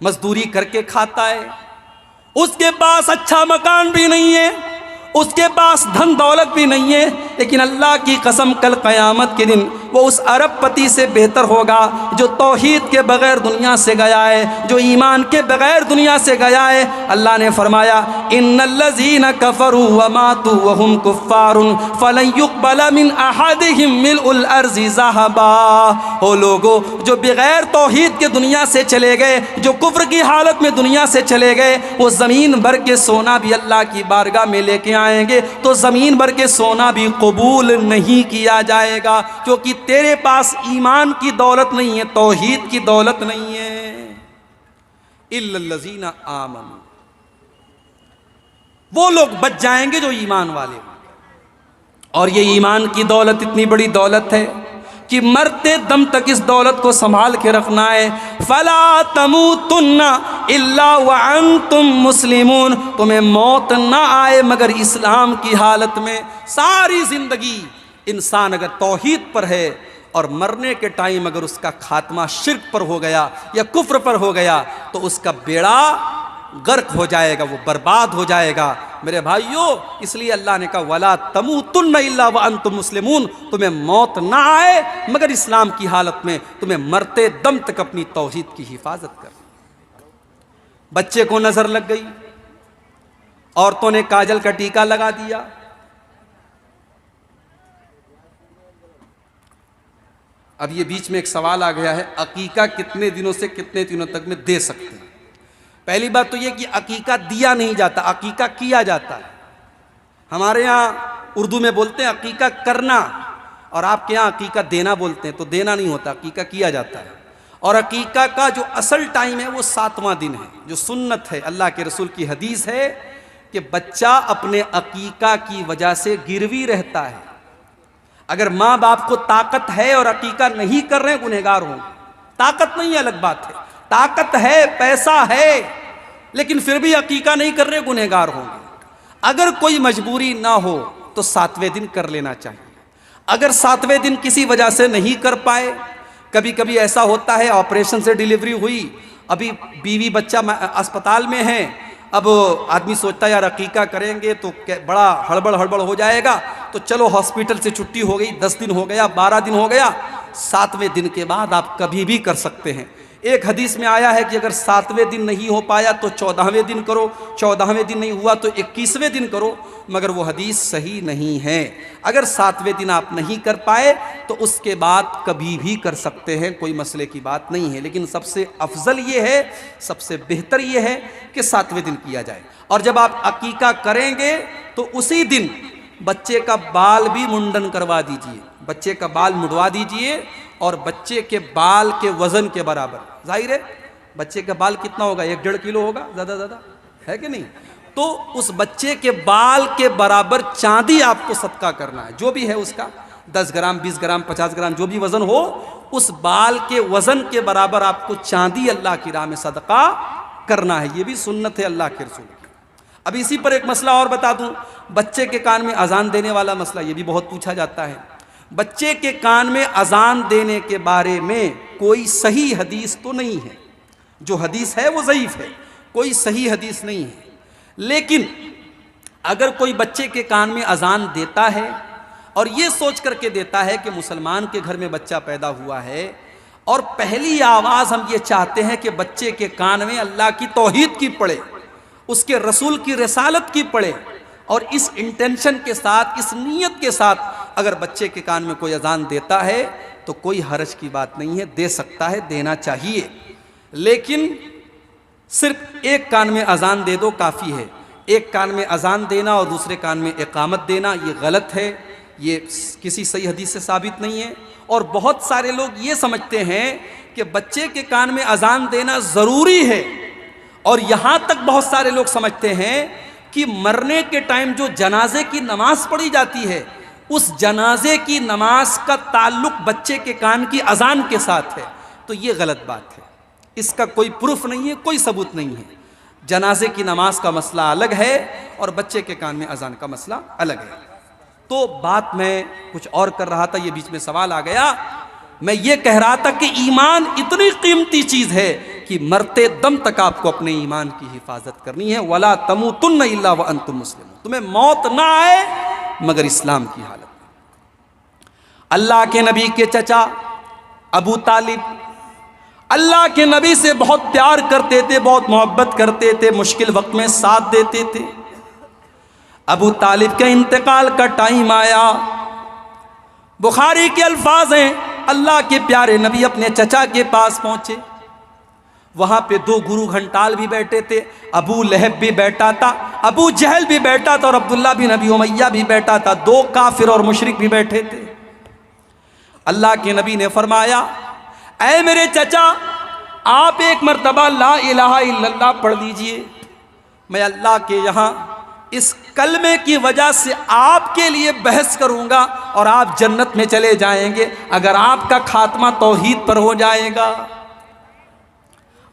मजदूरी करके खाता है, उसके पास अच्छा मकान भी नहीं है, उसके पास धन दौलत भी नहीं है, लेकिन अल्लाह की कसम कल क़यामत के दिन वो उस अरबपति से बेहतर होगा जो तौहीद के बग़ैर दुनिया से गया है, जो ईमान के बग़ैर दुनिया से गया है। अल्लाह ने फरमाया इन्नल्लज़ीना कफ़रू व मातू व हुम कुफ़्फ़ारुन फ़लन युक़बल मिन अहदिहिम मिल्उल अर्ज़ि ज़हबा। हो लोगो जो बग़ैर तौहीद के दुनिया से चले गए, जो कुफ्र की हालत में दुनिया से चले गए, वो ज़मीन भर के सोना भी अल्लाह की बारगाह में लेके आएंगे तो ज़मीन भर के सोना भी कबूल नहीं किया जाएगा, क्योंकि तेरे पास ईमान की दौलत नहीं है, तौहीद की दौलत नहीं है। इल्लल्लज़ीना आमनू, वो लोग बच जाएंगे जो ईमान वाले। और ये ईमान की दौलत इतनी बड़ी दौलत है कि मरते दम तक इस दौलत को संभाल के रखना है। फला तमूतुन्ना इल्ला व अंतुम मुस्लिमून, तुम्हें मौत ना आए मगर इस्लाम की हालत में। सारी जिंदगी इंसान अगर तौहीद पर है और मरने के टाइम अगर उसका खात्मा शिर्क पर हो गया या कुफ्र पर हो गया तो उसका बेड़ा गर्क हो जाएगा, वो बर्बाद हो जाएगा मेरे भाइयों। इसलिए अल्लाह ने कहा वला तमूतुन्ना इल्ला व अंतुम मुस्लिमून, तुम्हें मौत ना आए मगर इस्लाम की हालत में, तुम्हें मरते दम तक अपनी तौहीद की हिफाजत कर। बच्चे को नजर लग गई, औरतों ने काजल का टीका लगा दिया, अब ये बीच में एक सवाल आ गया है अकीका कितने दिनों से कितने दिनों तक में दे सकते हैं। पहली बात तो ये कि अकीका दिया नहीं जाता, अकीका किया जाता है। हमारे यहाँ उर्दू में बोलते हैं अकीका करना, और आपके यहाँ अकीका देना बोलते हैं, तो देना नहीं होता, अकीका किया जाता है। और अकीका का जो असल टाइम है वो 7वां दिन है, जो सुन्नत है। अल्लाह के रसूल की हदीस है कि बच्चा अपने अकीका की वजह से गिरवी रहता है। अगर माँ बाप को ताकत है और अकीका नहीं कर रहे हैं, गुनहगार हों। ताकत नहीं है अलग बात है, ताकत है, पैसा है, लेकिन फिर भी अकीका नहीं कर रहे, गुनहगार होंगे। अगर कोई मजबूरी ना हो तो 7वें दिन कर लेना चाहिए। अगर 7वें दिन किसी वजह से नहीं कर पाए, कभी कभी ऐसा होता है ऑपरेशन से डिलीवरी हुई, अभी बीवी बच्चा अस्पताल में है, अब आदमी सोचता है यार अकीका करेंगे तो बड़ा हड़बड़ हो जाएगा, तो चलो हॉस्पिटल से छुट्टी हो गई, 10 दिन हो गया, 12 दिन हो गया, 7वें दिन के बाद आप कभी भी कर सकते हैं। एक हदीस में आया है कि अगर 7वें दिन नहीं हो पाया तो 14वें दिन करो, 14वें दिन नहीं हुआ तो 21वें दिन करो, मगर वो हदीस सही नहीं है। अगर 7वें दिन आप नहीं कर पाए तो उसके बाद कभी भी कर सकते हैं, कोई मसले की बात नहीं है। लेकिन सबसे अफजल ये है, सबसे बेहतर ये है कि 7वें दिन किया जाए। और जब आप अकीका करेंगे तो उसी दिन बच्चे का बाल भी मुंडन करवा दीजिए, बच्चे का बाल मुड़वा दीजिए, और बच्चे के बाल के वजन के बराबर, जाहिर है बच्चे का बाल कितना होगा, 1-1.5 किलो होगा ज़्यादा है कि नहीं, तो उस बच्चे के बाल के बराबर चांदी आपको सदका करना है, जो भी है उसका 10 ग्राम 20 ग्राम 50 ग्राम जो भी वजन हो, उस बाल के वजन के बराबर आपको चांदी अल्लाह की राह में सदका करना है। ये भी सुन्नत है अल्लाह के रसूल। अब इसी पर एक मसला और बता दूं, बच्चे के कान में अजान देने वाला मसला, ये भी बहुत पूछा जाता है। बच्चे के कान में अजान देने के बारे में कोई सही हदीस तो नहीं है, जो हदीस है वो ज़ईफ़ है, कोई सही हदीस नहीं है। लेकिन अगर कोई बच्चे के कान में अजान देता है और ये सोच करके देता है कि मुसलमान के घर में बच्चा पैदा हुआ है, और पहली आवाज़ हम ये चाहते हैं कि बच्चे के कान में अल्लाह की तौहीद की पड़े, उसके रसूल की रिसालत की पड़े, और इस इंटेंशन के साथ, इस नीयत के साथ अगर बच्चे के कान में कोई अजान देता है तो कोई हरज की बात नहीं है, दे सकता है, देना चाहिए। लेकिन सिर्फ एक कान में अजान दे दो काफ़ी है। एक कान में अजान देना और दूसरे कान में इकामत देना ये गलत है, ये किसी सही हदीस से साबित नहीं है। और बहुत सारे लोग ये समझते हैं कि बच्चे के कान में अजान देना ज़रूरी है, और यहाँ तक बहुत सारे लोग समझते हैं कि मरने के टाइम जो जनाजे की नमाज पढ़ी जाती है, उस जनाजे की नमाज का ताल्लुक बच्चे के कान की अजान के साथ है, तो ये गलत बात है। इसका कोई प्रूफ नहीं है, कोई सबूत नहीं है। जनाजे की नमाज का मसला अलग है और बच्चे के कान में अजान का मसला अलग है। तो बात मैं कुछ और कर रहा था, ये बीच में सवाल आ गया। मैं ये कह रहा था कि ईमान इतनी कीमती चीज़ है कि मरते दम तक आपको अपने ईमान की हिफाजत करनी है। वला तमूतुन्न इल्ला व अंतुम मुस्लिमून, तुम्हें मौत ना आए मगर इस्लाम की हालत में। अल्लाह के नबी के चचा अबू तालिब अल्लाह के नबी से बहुत प्यार करते थे, बहुत मोहब्बत करते थे, मुश्किल वक्त में साथ देते थे। अबू तालिब के इंतकाल का टाइम आया। बुखारी के अल्फाज हैं, अल्लाह के प्यारे नबी अपने चचा के पास पहुंचे। वहां पे दो गुरु घंटाल भी बैठे थे, अबू लहब भी बैठा था, अबू जहल भी बैठा था और अब्दुल्ला बिन अबी उमैया भी बैठा था। दो काफिर और मुशरिक भी बैठे थे। अल्लाह के नबी ने फरमाया, ऐ मेरे चचा, आप एक मर्तबा ला इलाहा इल्लल्लाह पढ़ लीजिए। मैं अल्लाह के यहाँ इस कलमे की वजह से आपके लिए बहस करूंगा और आप जन्नत में चले जाएंगे अगर आपका खात्मा तौहीद पर हो जाएगा।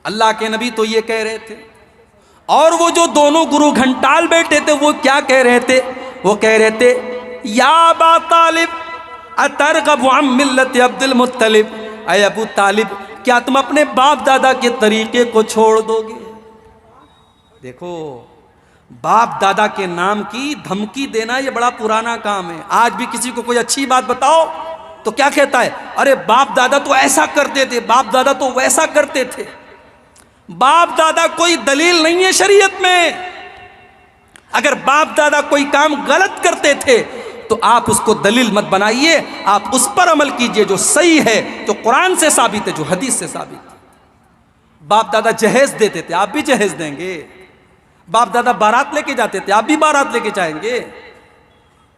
अल्लाह के नबी तो ये कह रहे थे, और वो जो दोनों गुरु घंटाल बैठे थे वो क्या कह रहे थे? वो कह रहे थे, या अबा तालिब अतरगबु अन मिल्लत अब्दुल मुत्तलिब, ऐ अबू तालिब, क्या तुम अपने बाप दादा के तरीके को छोड़ दोगे? देखो, बाप दादा के नाम की धमकी देना ये बड़ा पुराना काम है। आज भी किसी को कोई अच्छी बात बताओ तो क्या कहता है? अरे बाप दादा तो ऐसा करते थे, बाप दादा तो वैसा करते थे। बाप दादा कोई दलील नहीं है शरीयत में। अगर बाप दादा कोई काम गलत करते थे तो आप उसको दलील मत बनाइए, आप उस पर अमल कीजिए जो सही है, जो कुरान से साबित है, जो हदीस से साबित है। बाप दादा जहेज देते थे, आप भी जहेज देंगे। बाप दादा बारात लेके जाते थे, आप भी बारात लेके जाएंगे।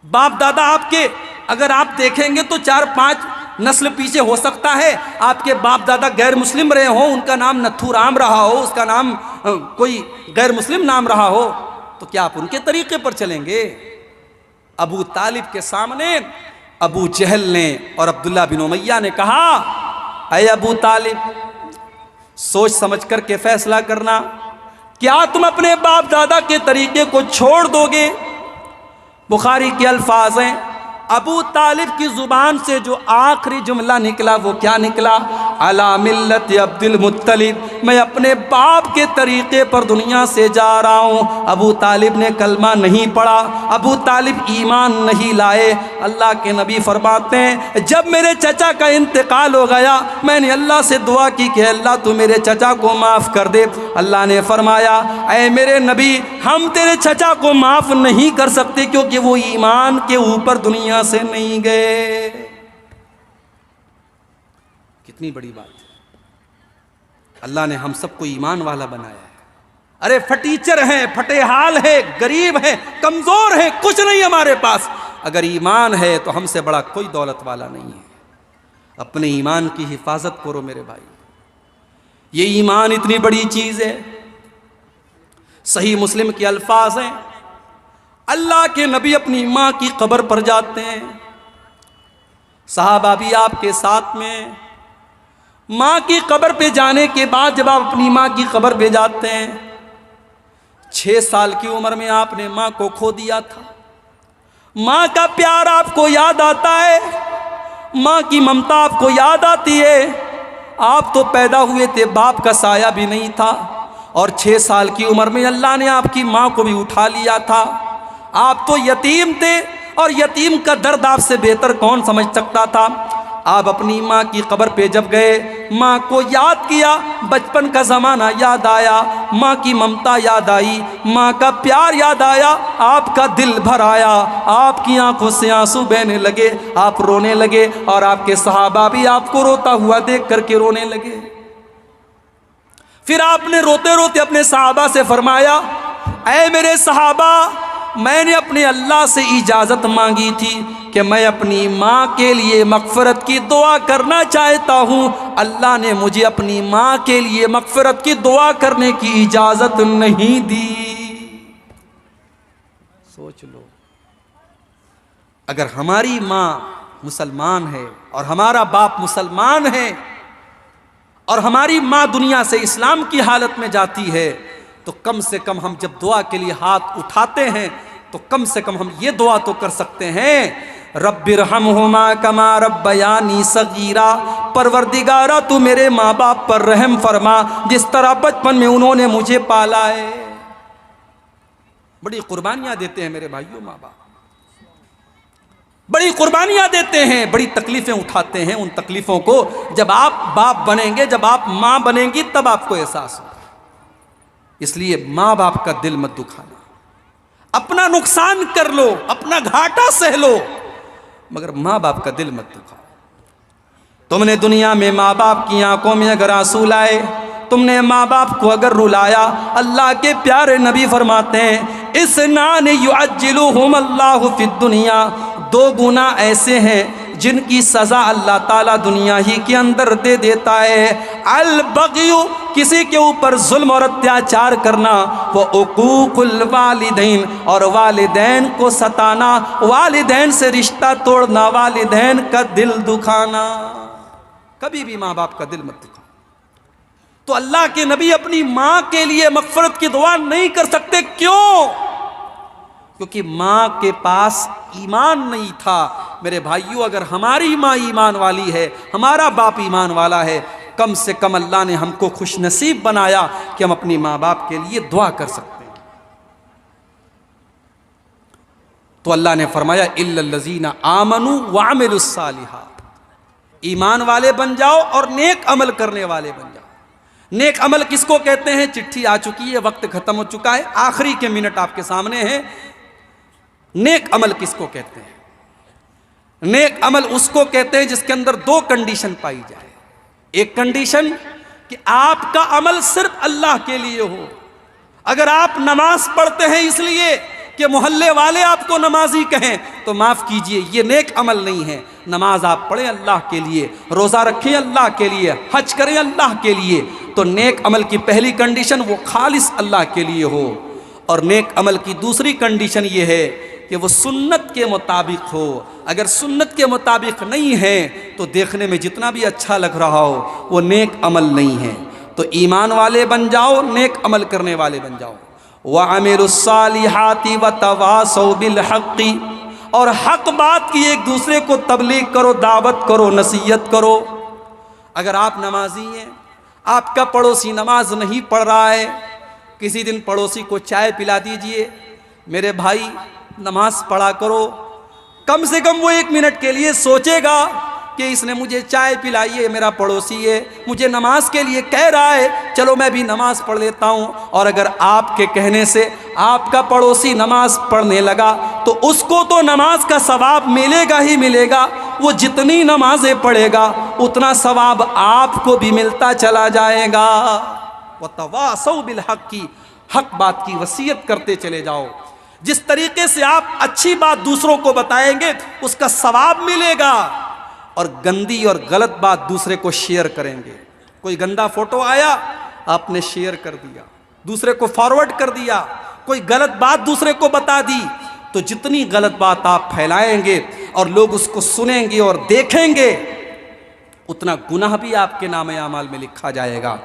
बाप दादा आपके, अगर आप देखेंगे तो 4-5 नस्ल पीछे हो सकता है आपके बाप दादा गैर मुस्लिम रहे हो, उनका नाम नथुराम रहा हो, उसका नाम कोई गैर मुस्लिम नाम रहा हो, तो क्या आप उनके तरीके पर चलेंगे? अबू तालिब के सामने अबू जहल ने और अब्दुल्ला बिन उमैया ने कहा, ऐ अबू तालिब, सोच समझ कर के फैसला करना, क्या तुम अपने बाप दादा के तरीके को छोड़ दोगे? बुखारी के अल्फाज हैं, अबू तालिब की जुबान से जो आखिरी जुमला निकला वो क्या निकला? अला मिल्लत अब्दुल मुत्तलिब, मैं अपने बाप के तरीके पर दुनिया से जा रहा हूँ। अबू तालिब ने कलमा नहीं पढ़ा, अबू तालिब ईमान नहीं लाए। अल्लाह के नबी फरमाते हैं, जब मेरे चचा का इंतकाल हो गया मैंने अल्लाह से दुआ की कि अल्लाह तू मेरे चचा को माफ़ कर दे। अल्लाह ने फरमाया, ऐ मेरे नबी, हम तेरे चचा को माफ़ नहीं कर सकते क्योंकि वो ईमान के ऊपर दुनिया से नहीं गए। कितनी बड़ी बात है। अल्लाह ने हम सबको ईमान वाला बनाया है। अरे फटीचर हैं, फटेहाल है, गरीब हैं, कमजोर हैं, कुछ नहीं हमारे पास, अगर ईमान है तो हमसे बड़ा कोई दौलत वाला नहीं है। अपने ईमान की हिफाजत करो मेरे भाई, ये ईमान इतनी बड़ी चीज है। सही मुस्लिम के अल्फाज हैं, अल्लाह के नबी अपनी माँ की कब्र पर जाते हैं, सहाबा भी आपके साथ में। माँ की कब्र पे जाने के बाद जब आप अपनी माँ की कब्र पे जाते हैं, 6 साल की उम्र में आपने माँ को खो दिया था। माँ का प्यार आपको याद आता है, माँ की ममता आपको याद आती है। आप तो पैदा हुए थे, बाप का साया भी नहीं था, और 6 साल की उम्र में अल्लाह ने आपकी माँ को भी उठा लिया था। आप तो यतीम थे, और यतीम का दर्द आपसे बेहतर कौन समझ सकता था। आप अपनी माँ की कब्र पे जब गए, माँ को याद किया, बचपन का ज़माना याद आया, माँ की ममता याद आई, माँ का प्यार याद आया, आपका दिल भर आया, आपकी आंखों से आंसू बहने लगे, आप रोने लगे, और आपके सहाबा भी आपको रोता हुआ देख करके रोने लगे। फिर आपने रोते रोते अपने सहाबा से फरमाया, ऐ मेरे सहाबा, मैंने अपने अल्लाह से इजाज़त मांगी थी कि मैं अपनी माँ के लिए मग़फ़िरत की दुआ करना चाहता हूँ। अल्लाह ने मुझे अपनी माँ के लिए मग़फ़िरत की दुआ करने की इजाज़त नहीं दी। सोच लो, अगर हमारी माँ मुसलमान है और हमारा बाप मुसलमान है और हमारी माँ दुनिया से इस्लाम की हालत में जाती है, तो कम से कम हम जब दुआ के लिए हाथ उठाते हैं तो कम से कम हम ये दुआ तो कर सकते हैं, रब्बिरहमहुमा कमा रब्बयानी सगीरा, परवरदिगारा तू मेरे माँ बाप पर रहम फरमा जिस तरह बचपन में उन्होंने मुझे पाला है। बड़ी कुर्बानियां देते हैं मेरे भाइयों माँ बाप, बड़ी कुर्बानियां देते हैं, बड़ी तकलीफें उठाते हैं। उन तकलीफों को जब आप बाप बनेंगे, जब आप माँ बनेंगी, तब आपको एहसास होगा। इसलिए माँ बाप का दिल मत दुखाना, अपना नुकसान कर लो, अपना घाटा सह लो, मगर माँ बाप का दिल मत दुखाओ। तुमने दुनिया में माँ बाप की आंखों में अगर आंसू लाए, तुमने माँ बाप को अगर रुलाया, अल्लाह के प्यारे नबी फरमाते हैं इसनान युअज्जिलुहुम अल्लाहु फिद दुनिया, दो गुना ऐसे हैं जिनकी सज़ा अल्लाह ताला दुनिया ही के अंदर दे देता है। अल बग़यु, किसी के ऊपर जुल्म और अत्याचार करना, व उकूकुल वालिदैन, और वालिदैन को सताना, वालिदैन से रिश्ता तोड़ना, वालिदैन का दिल दुखाना। कभी भी माँ बाप का दिल मत दुखाओ। तो अल्लाह के नबी अपनी माँ के लिए मग़फ़िरत की दुआ नहीं कर सकते, क्यों? क्योंकि माँ के पास ईमान नहीं था। मेरे भाइयों, अगर हमारी माँ ईमान वाली है, हमारा बाप ईमान वाला है, कम से कम अल्लाह ने हमको खुश नसीब बनाया कि हम अपनी माँ बाप के लिए दुआ कर सकते हैं। तो अल्लाह ने फरमाया इल्लल्लज़ीना आमनू व अमिलुस सालिहात, ईमान वाले बन जाओ और नेक अमल करने वाले बन जाओ। नेक अमल किसको कहते हैं? चिट्ठी आ चुकी है, वक्त खत्म हो चुका है, आखिरी के मिनट आपके सामने हैं। नेक अमल किसको कहते हैं? नेक अमल उसको कहते हैं जिसके अंदर दो कंडीशन पाई जाए। एक कंडीशन कि आपका अमल सिर्फ अल्लाह के लिए हो। अगर आप नमाज पढ़ते हैं इसलिए कि मोहल्ले वाले आपको नमाजी कहें, तो माफ़ कीजिए, ये नेक अमल नहीं है। नमाज आप पढ़ें अल्लाह के लिए, रोज़ा रखें अल्लाह के लिए, हज करें अल्लाह के लिए, तो नेक अमल की पहली कंडीशन वो खालिस अल्लाह के लिए हो। और नेक अमल की दूसरी कंडीशन ये है कि वो सुन्नत के मुताबिक हो। अगर सुन्नत के मुताबिक नहीं है तो देखने में जितना भी अच्छा लग रहा हो वो नेक अमल नहीं है। तो ईमान वाले बन जाओ, नेक अमल करने वाले बन जाओ। व अमिरुस्सालिहाति व तवासौ बिल हक़्क़ि, और हक बात की एक दूसरे को तबलीग करो, दावत करो, नसीहत करो। अगर आप नमाजी हैं, आपका पड़ोसी नमाज नहीं पढ़ रहा है, किसी दिन पड़ोसी को चाय पिला दीजिए। मेरे भाई नमाज पढ़ा करो, कम से कम वो 1 मिनट के लिए सोचेगा कि इसने मुझे चाय पिलाई है, मेरा पड़ोसी है, मुझे नमाज के लिए कह रहा है, चलो मैं भी नमाज पढ़ लेता हूँ। और अगर आपके कहने से आपका पड़ोसी नमाज पढ़ने लगा तो उसको तो नमाज का सवाब मिलेगा ही मिलेगा। वो जितनी नमाजें पढ़ेगा उतना सवाब आपको भी मिलता चला जाएगा। वतवासौ बिल हक़्क़ि, हक बात की वसीयत करते चले जाओ। जिस तरीके से आप अच्छी बात दूसरों को बताएंगे उसका सवाब मिलेगा, और गंदी और गलत बात दूसरे को शेयर करेंगे। कोई गंदा फोटो आया, आपने शेयर कर दिया, दूसरे को फॉरवर्ड कर दिया, कोई गलत बात दूसरे को बता दी, तो जितनी गलत बात आप फैलाएंगे और लोग उसको सुनेंगे और देखेंगे, उतना गुनाह भी आपके नामे आमाल में लिखा जाएगा।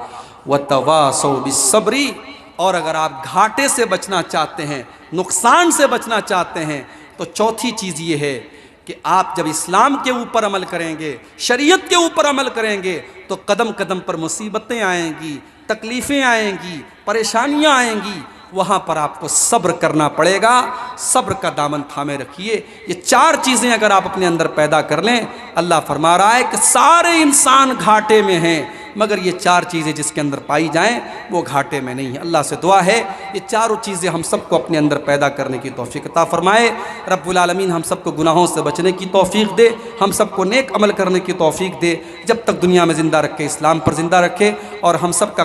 वतवासौ बिस्सब्री, और अगर आप घाटे से बचना चाहते हैं, नुकसान से बचना चाहते हैं, तो चौथी चीज़ ये है कि आप जब इस्लाम के ऊपर अमल करेंगे, शरीयत के ऊपर अमल करेंगे, तो कदम कदम पर मुसीबतें आएंगी, तकलीफ़ें आएंगी, परेशानियां आएंगी, वहाँ पर आपको सब्र करना पड़ेगा। सब्र का दामन थामे रखिए। ये 4 चीज़ें अगर आप अपने अंदर पैदा कर लें, अल्लाह फरमा रहा है कि सारे इंसान घाटे में हैं, मगर ये 4 चीज़ें जिसके अंदर पाई जाएं वो घाटे में नहीं है। अल्लाह से दुआ है ये चारों चीज़ें हम सबको अपने अंदर पैदा करने की तौफीक अता फरमाए। रब्बुल आलमीन हम सबको गुनाहों से बचने की तौफीक दे, हम सबको नेक अमल करने की तौफीक दे, जब तक दुनिया में ज़िंदा रखे, इस्लाम पर ज़िंदा रखे, और हम सब का